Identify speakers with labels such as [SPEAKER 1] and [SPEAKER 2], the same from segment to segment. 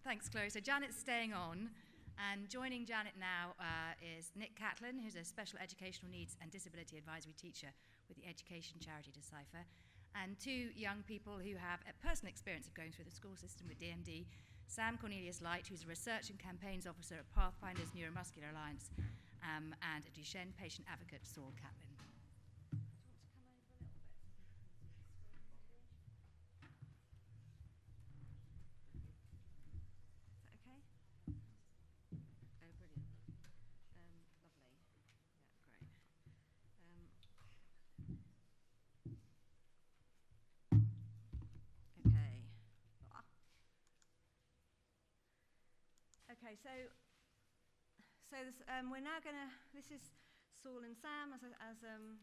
[SPEAKER 1] Thanks, Chloe. So Janet's staying on, and joining Janet now is Nick Catlin, who's a special educational needs and disability advisory teacher with the education charity Decipher, and two young people who have a personal experience of going through the school system with DMD, Sam Cornelius-Light, who's a research and campaigns officer at Pathfinders Neuromuscular Alliance, and a Duchenne patient advocate, Saul Catlin. Okay, so this, we're now going to, this is Saul and Sam, as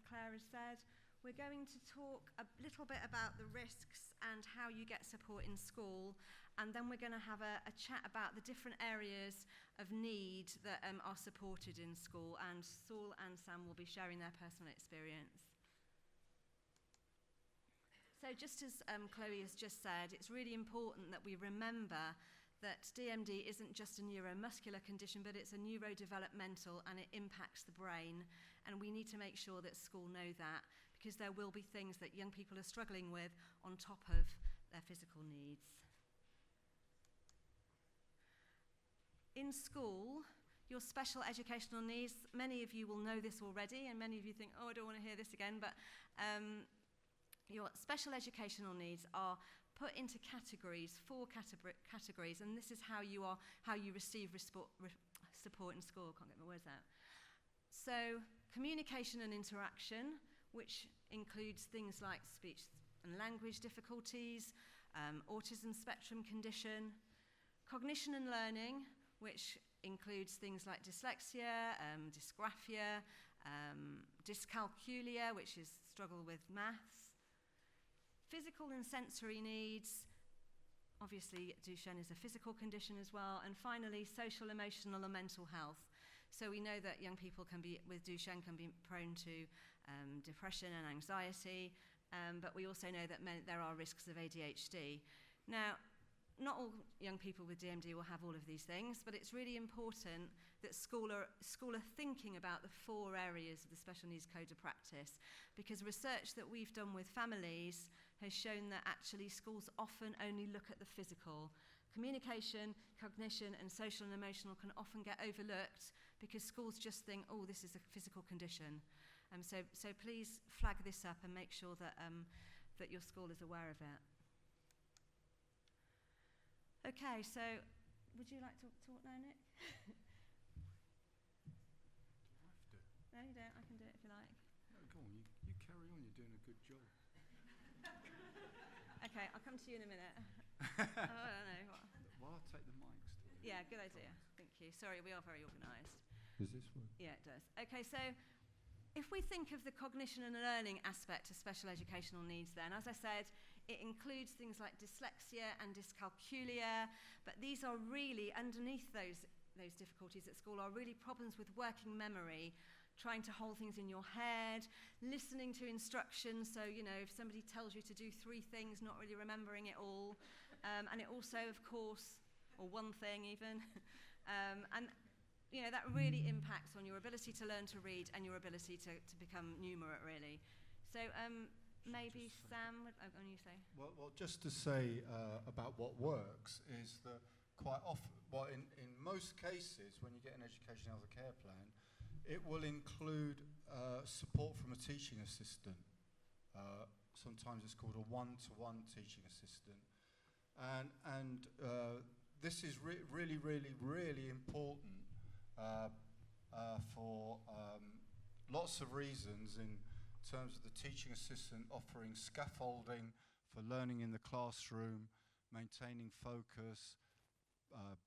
[SPEAKER 1] Claire has said. We're going to talk a little bit about the risks and how you get support in school, and then we're going to have a chat about the different areas of need that are supported in school, and Saul and Sam will be sharing their personal experience. So just as Chloe has just said, it's really important that we remember that DMD isn't just a neuromuscular condition, but it's a neurodevelopmental, and it impacts the brain. And we need to make sure that school know that, because there will be things that young people are struggling with on top of their physical needs. In school, your special educational needs, many of you will know this already, and many of you think, oh, I don't want to hear this again, but your special educational needs are put into categories, 4 categories, and this is how you receive support in school. Can't get my words out. So, communication and interaction, which includes things like speech and language difficulties, autism spectrum condition, cognition and learning, which includes things like dyslexia, dysgraphia, dyscalculia, which is struggle with maths, physical and sensory needs, obviously Duchenne is a physical condition as well, and finally social, emotional and mental health. So we know that young people with Duchenne can be prone to depression and anxiety, but we also know that there are risks of ADHD. Now, not all young people with DMD will have all of these things, but it's really important that school are thinking about the 4 areas of the Special Needs Code of Practice, because research that we've done with families has shown that actually schools often only look at the physical. Communication, cognition, and social and emotional can often get overlooked because schools just think, oh, this is a physical condition. So please flag this up and make sure that your school is aware of it. Okay, so would you like to talk now, Nick?
[SPEAKER 2] I have to.
[SPEAKER 1] No, you don't. I can do it if you like.
[SPEAKER 2] No, go on, you carry on. You're doing a good job.
[SPEAKER 1] Okay, I'll come to you in a minute. I don't know. What?
[SPEAKER 2] Well, I'll take the mics.
[SPEAKER 1] Yeah, good idea. Thank you. Sorry, we are very organised.
[SPEAKER 2] Does this work?
[SPEAKER 1] Yeah, it does. Okay, so if we think of the cognition and learning aspect of special educational needs then, as I said, it includes things like dyslexia and dyscalculia, but these are really, underneath those difficulties at school, are really problems with working memory, trying to hold things in your head, listening to instructions, so, you know, if somebody tells you to do 3 things, not really remembering it all, and it also, of course, or 1 thing even, and, you know, that really impacts on your ability to learn to read and your ability to become numerate, really. So, maybe Sam, on you say.
[SPEAKER 2] Well, just to say about what works is that quite often, well, in most cases, when you get an education health care plan, it will include support from a teaching assistant. Sometimes it's called a one-to-one teaching assistant, and this is really, really, really important for lots of reasons, in terms of the teaching assistant offering scaffolding for learning in the classroom, maintaining focus,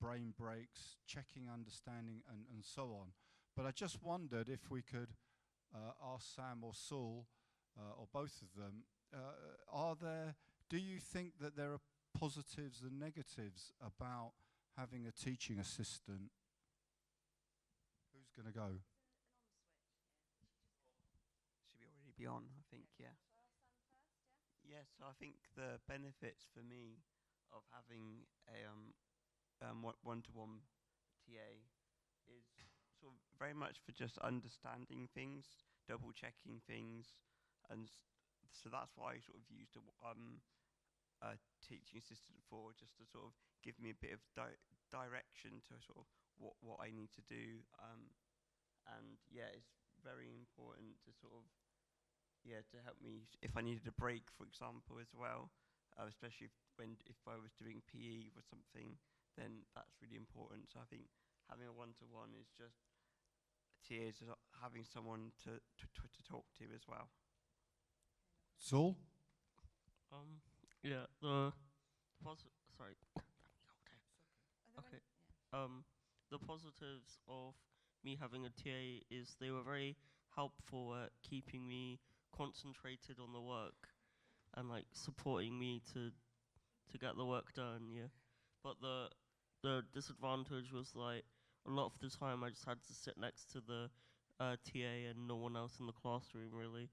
[SPEAKER 2] brain breaks, checking understanding, and so on. But I just wondered if we could ask Sam or Saul, or both of them, do you think that there are positives and negatives about having a teaching assistant? Who's going to go?
[SPEAKER 3] Should be already be on, I think, yeah. Yes, I think the benefits for me of having one-to-one TA is sort of very much for just understanding things, double-checking things, and so that's what I sort of used a teaching assistant for, just to sort of give me a bit of direction to sort of what I need to do. And yeah, it's very important to sort of to help me if I needed a break, for example, as well. Especially if I was doing PE or something, then that's really important. So I think having a one-to-one is just TAs having someone to talk to as well.
[SPEAKER 2] Saul?
[SPEAKER 4] Yeah, sorry. Okay. The positives of me having a TA is they were very helpful at keeping me concentrated on the work and like supporting me to get the work done. Yeah, but the disadvantage was like a lot of the time I just had to sit next to the TA and no one else in the classroom really.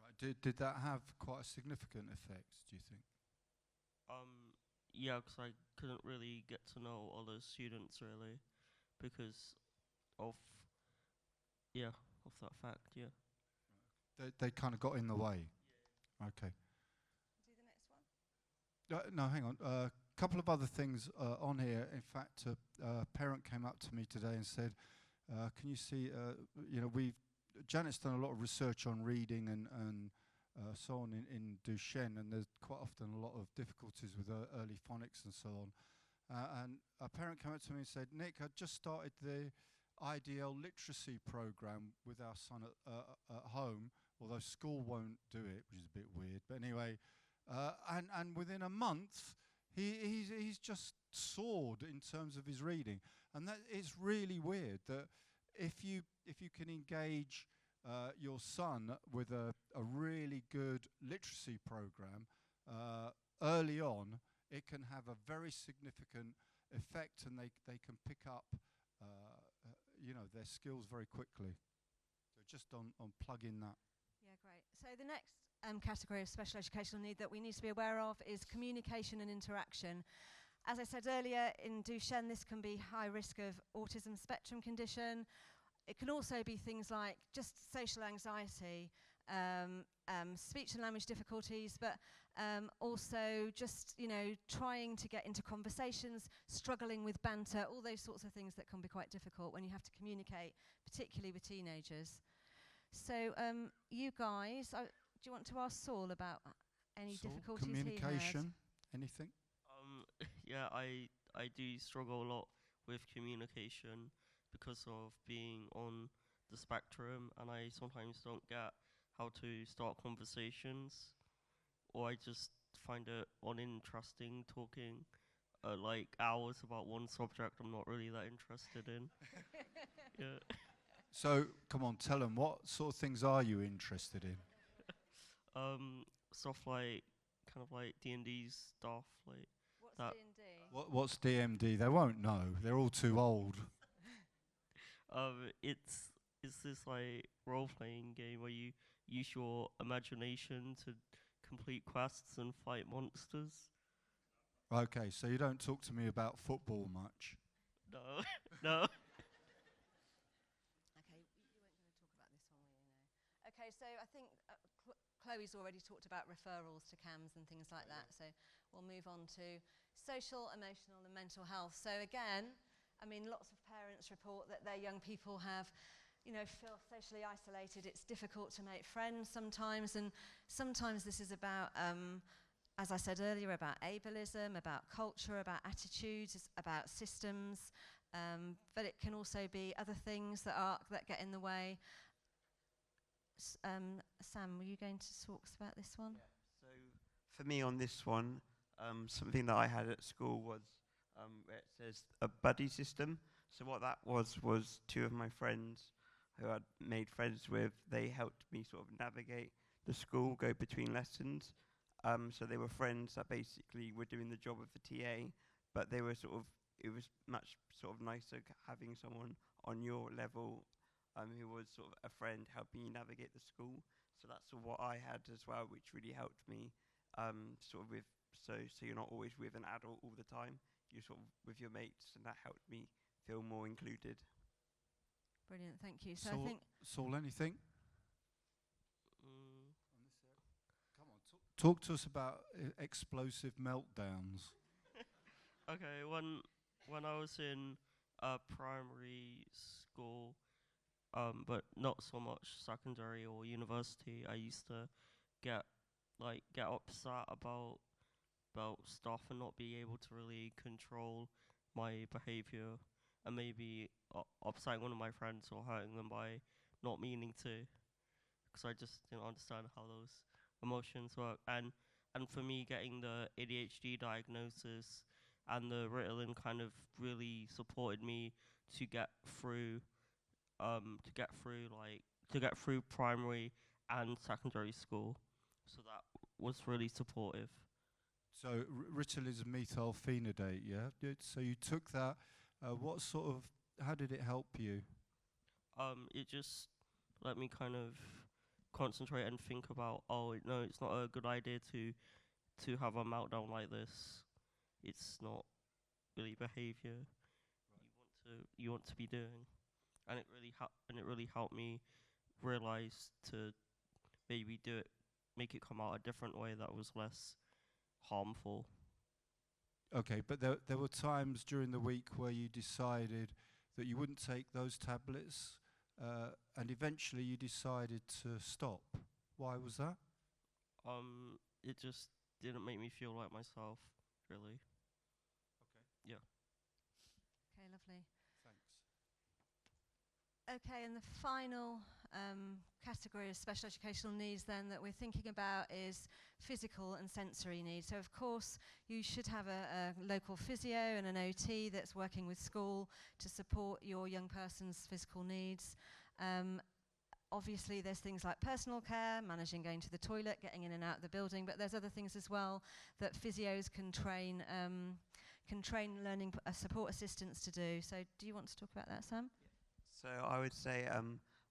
[SPEAKER 2] Right. Did that have quite a significant effect, do you think?
[SPEAKER 4] Yeah, because I couldn't really get to know other students really because of of that fact. Yeah.
[SPEAKER 2] They kind of got in the way. Okay.
[SPEAKER 1] Do the next one.
[SPEAKER 2] No, hang on. A couple of other things on here. In fact, a parent came up to me today and said, "Can you see? Janet's done a lot of research on reading and so on in Duchenne, and there's quite often a lot of difficulties with early phonics and so on." And a parent came up to me and said, "Nick, I just started the IDL literacy program with our son at home, although school won't do it, which is a bit weird. But anyway, and within a month, he's just soared in terms of his reading, and that is really weird. That if you can engage your son with a really good literacy program early on, it can have a very significant effect, and they can pick up their skills very quickly. So just on plugging that.
[SPEAKER 1] Yeah, great. So the next category of special educational need that we need to be aware of is communication and interaction. As I said earlier, in Duchenne, this can be high risk of autism spectrum condition. It can also be things like just social anxiety, speech and language difficulties, but also just, trying to get into conversations, struggling with banter, all those sorts of things that can be quite difficult when you have to communicate, particularly with teenagers. So you guys, do you want to ask Saul about any
[SPEAKER 2] Saul,
[SPEAKER 1] difficulties
[SPEAKER 2] communication, anything?
[SPEAKER 4] Yeah, I do struggle a lot with communication because of being on the spectrum, and I sometimes don't get how to start conversations, or I just find it uninteresting talking like hours about one subject I'm not really that interested in. Yeah.
[SPEAKER 2] So come on, tell them, what sort of things are you interested in?
[SPEAKER 4] Stuff like kind of like D&D stuff, like
[SPEAKER 1] What's
[SPEAKER 4] that.
[SPEAKER 1] D&D?
[SPEAKER 2] What's DMD? They won't know. They're all too old.
[SPEAKER 4] It's this like role-playing game where you use your imagination to complete quests and fight monsters.
[SPEAKER 2] Okay, so you don't talk to me about football much.
[SPEAKER 4] No, no.
[SPEAKER 1] Okay, you weren't going to talk about this one, were you? No. Okay, so I think Chloe's already talked about referrals to CAMS and things like that, so we'll move on to social, emotional and mental health. So again, I mean, lots of parents report that their young people feel socially isolated. It's difficult to make friends sometimes, and sometimes this is about, as I said earlier, about ableism, about culture, about attitudes, about systems, but it can also be other things that get in the way. Sam, were you going to talk about this one?
[SPEAKER 3] Yeah. So for me on this one, something that I had at school was where it says a buddy system. So what that was two of my friends who I'd made friends with, they helped me sort of navigate the school, go between lessons. So they were friends that basically were doing the job of the TA, but they were it was much sort of nicer having someone on your level who was sort of a friend helping you navigate the school. So that's what I had as well, which really helped me sort of with, so you're not always with an adult all the time. you sort of with your mates, and that helped me feel more included.
[SPEAKER 1] Brilliant, thank you. So
[SPEAKER 2] Saul,
[SPEAKER 1] I think
[SPEAKER 2] Saul, anything?
[SPEAKER 4] Mm,
[SPEAKER 2] Come on, talk to us about explosive meltdowns.
[SPEAKER 4] okay, when I was in primary school, but not so much secondary or university, I used to get get upset about stuff and not be able to really control my behavior, and maybe upsetting one of my friends or hurting them by not meaning to, because I just didn't understand how those emotions work. And for me, getting the ADHD diagnosis and the Ritalin kind of really supported me to get through to get through primary and secondary school. So that was really supportive.
[SPEAKER 2] So Ritalin is methylphenidate, yeah? So you took that. How did it help you?
[SPEAKER 4] It just let me kind of concentrate and think about, oh no, it's not a good idea to have a meltdown like this. It's not really behavior you want to be doing, and it really helped me realize to maybe do it, make it come out a different way that was less harmful.
[SPEAKER 2] Okay, but there were times during the week where you decided that you wouldn't take those tablets, and eventually you decided to stop. Why was that?
[SPEAKER 4] It just didn't make me feel like myself, really. Yeah.
[SPEAKER 1] okay, lovely.
[SPEAKER 2] Thanks.
[SPEAKER 1] Okay, and the final category of special educational needs then that we're thinking about is physical and sensory needs. So of course you should have a local physio and an OT that's working with school to support your young person's physical needs. Obviously there's things like personal care, managing going to the toilet, getting in and out of the building, but there's other things as well that physios can train learning support assistants to do. So do you want to talk about that, Sam?
[SPEAKER 3] So I would say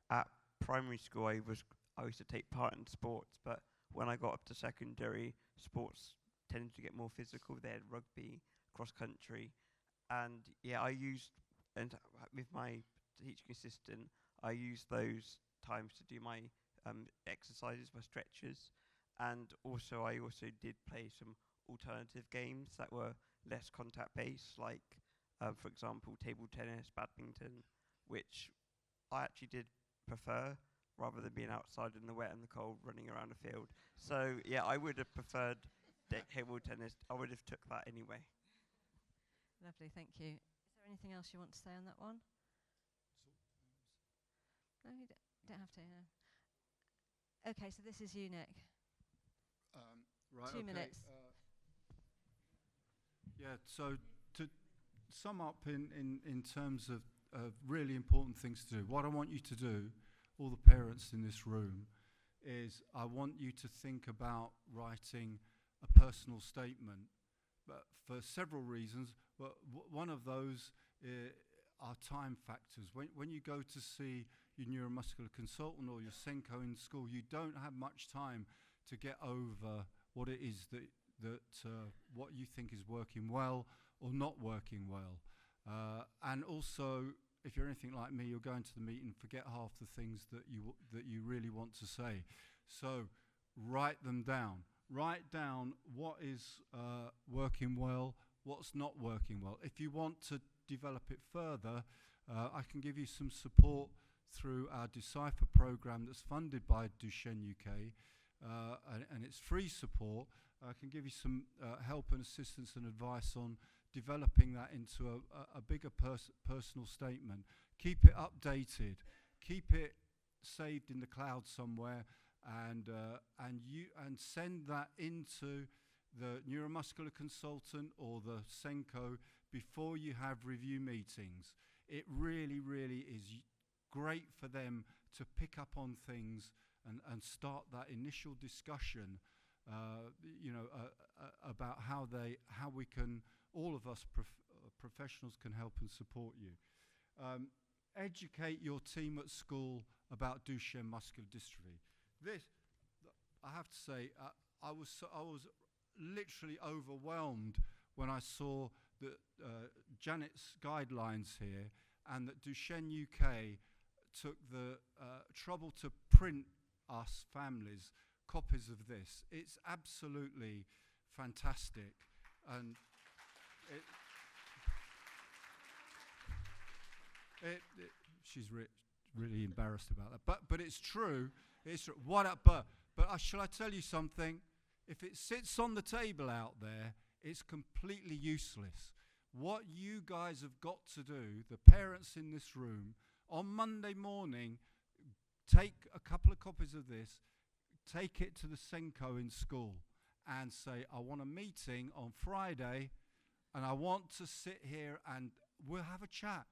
[SPEAKER 3] at primary school I used to take part in sports, but when I got up to secondary, sports tended to get more physical. They had rugby, cross country, and with my teaching assistant, I used those times to do my exercises, my stretches, and I also did play some alternative games that were less contact based, like for example table tennis, badminton, which I actually did prefer rather than being outside in the wet and the cold running around a field. So yeah, I would have preferred table tennis. I would have took that anyway.
[SPEAKER 1] Lovely, thank you. Is there anything else you want to say on that one? No, you don't have to. No. Okay, so this is you, Nick.
[SPEAKER 2] Right.
[SPEAKER 1] 2 minutes.
[SPEAKER 2] Yeah. So to sum up in terms of really important things to do, what I want you to do, all the parents in this room, is I want you to think about writing a personal statement, but for several reasons. But one of those are time factors. When you go to see your neuromuscular consultant or your Senko in school, you don't have much time to get over what it is that what you think is working well or not working well. And also, if you're anything like me, you'll go into the meeting and forget half the things that you really want to say. So write them down. Write down what is working well, what's not working well. If you want to develop it further, I can give you some support through our Decipher program that's funded by Duchenne UK, and it's free support. I can give you some help and assistance and advice on developing that into a bigger personal statement. Keep it updated. Keep it saved in the cloud somewhere, and send that into the neuromuscular consultant or the Senko before you have review meetings. It really, really is great for them to pick up on things and start that initial discussion, about how we can, all of us professionals can help and support you. Educate your team at school about Duchenne muscular dystrophy. This, I have to say, I was literally overwhelmed when I saw that Janet's guidelines here, and that Duchenne UK took the trouble to print us families copies of this. It's absolutely fantastic, and she's really embarrassed about that, but it's true. It's true. What up, but shall I tell you something? If it sits on the table out there, it's completely useless. What you guys have got to do, the parents in this room, on Monday morning, take a couple of copies of this, take it to the Senko in school, and say, I want a meeting on Friday, and I want to sit here and we'll have a chat.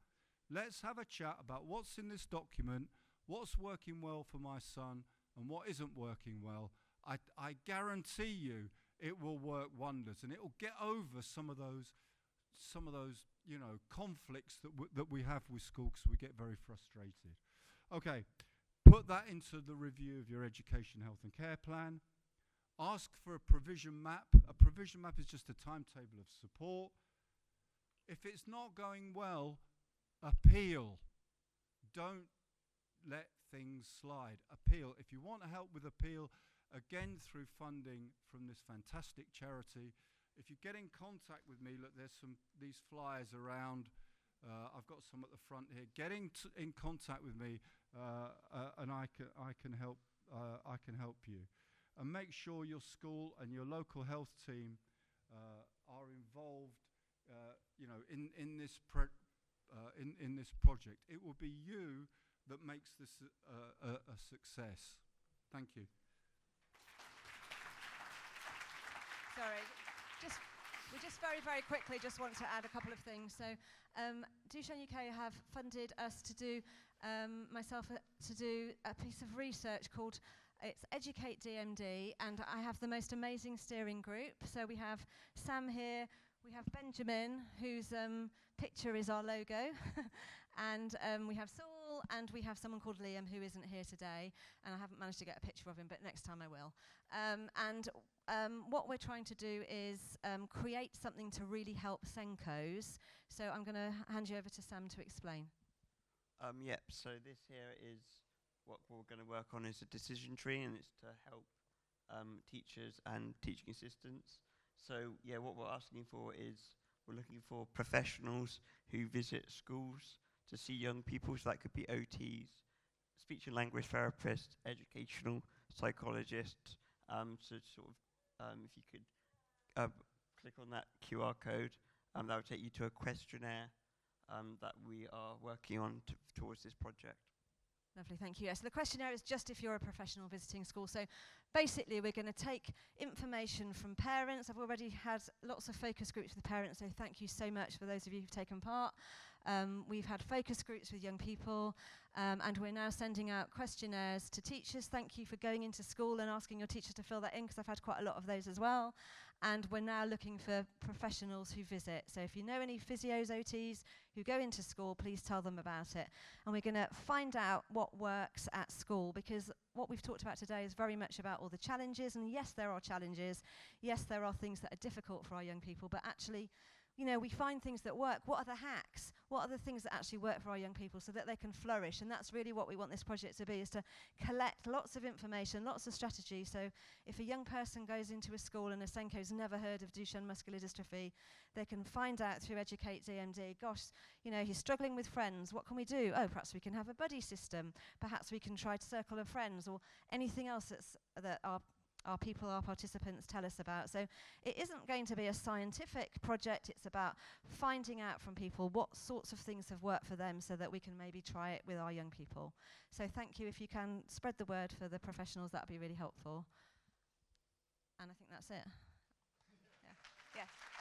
[SPEAKER 2] Let's have a chat about what's in this document, what's working well for my son, and what isn't working well. I guarantee you it will work wonders, and it will get over some of those conflicts that we have with school, because we get very frustrated. Okay, put that into the review of your education, health and care plan. Ask for a provision map. A provision map is just a timetable of support. If it's not going well, appeal. Don't let things slide. Appeal. If you want to help with appeal, again through funding from this fantastic charity, if you get in contact with me, look, there's these flyers around. I've got some at the front here. Get in contact with me, and I can help. I can help you. And make sure your school and your local health team are involved. In this project. It will be you that makes this a success. Thank you.
[SPEAKER 1] Sorry. We just very quickly just want to add a couple of things. So Duchenne UK have funded us to do, to do a piece of research called, it's Educate DMD, and I have the most amazing steering group. So we have Sam here, we have Benjamin, whose picture is our logo, and we have Saul, and we have someone called Liam, who isn't here today, and I haven't managed to get a picture of him, but next time I will. What we're trying to do is create something to really help Senkos. So I'm going to hand you over to Sam to explain.
[SPEAKER 3] Yep, so this here is what we're going to work on is a decision tree, and it's to help teachers and teaching assistants. So yeah, what we're asking for is we're looking for professionals who visit schools to see young people. So that could be OTs, speech and language therapists, educational psychologists. So sort of, if you could click on that QR code, that would take you to a questionnaire that we are working on towards this project.
[SPEAKER 1] Lovely, thank you. So the questionnaire is just if you're a professional visiting school. So basically we're going to take information from parents. I've already had lots of focus groups with parents, so thank you so much for those of you who've taken part. We've had focus groups with young people, and we're now sending out questionnaires to teachers. Thank you for going into school and asking your teachers to fill that in, because I've had quite a lot of those as well. And we're now looking for professionals who visit. So if you know any physios, OTs who go into school, please tell them about it. And we're going to find out what works at school, because what we've talked about today is very much about all the challenges. And yes, there are challenges. Yes, there are things that are difficult for our young people, but actually, you know, we find things that work. What are the hacks? What are the things that actually work for our young people so that they can flourish? And that's really what we want this project to be, is to collect lots of information, lots of strategy. So if a young person goes into a school and a Senko's never heard of Duchenne muscular dystrophy, they can find out through Educate DMD, gosh, you know, he's struggling with friends. What can we do? Oh, perhaps we can have a buddy system. Perhaps we can try to circle of friends, or anything else that our people, our participants tell us about. So it isn't going to be a scientific project. It's about finding out from people what sorts of things have worked for them so that we can maybe try it with our young people. So thank you. If you can spread the word for the professionals, that would be really helpful. And I think that's it. Yeah.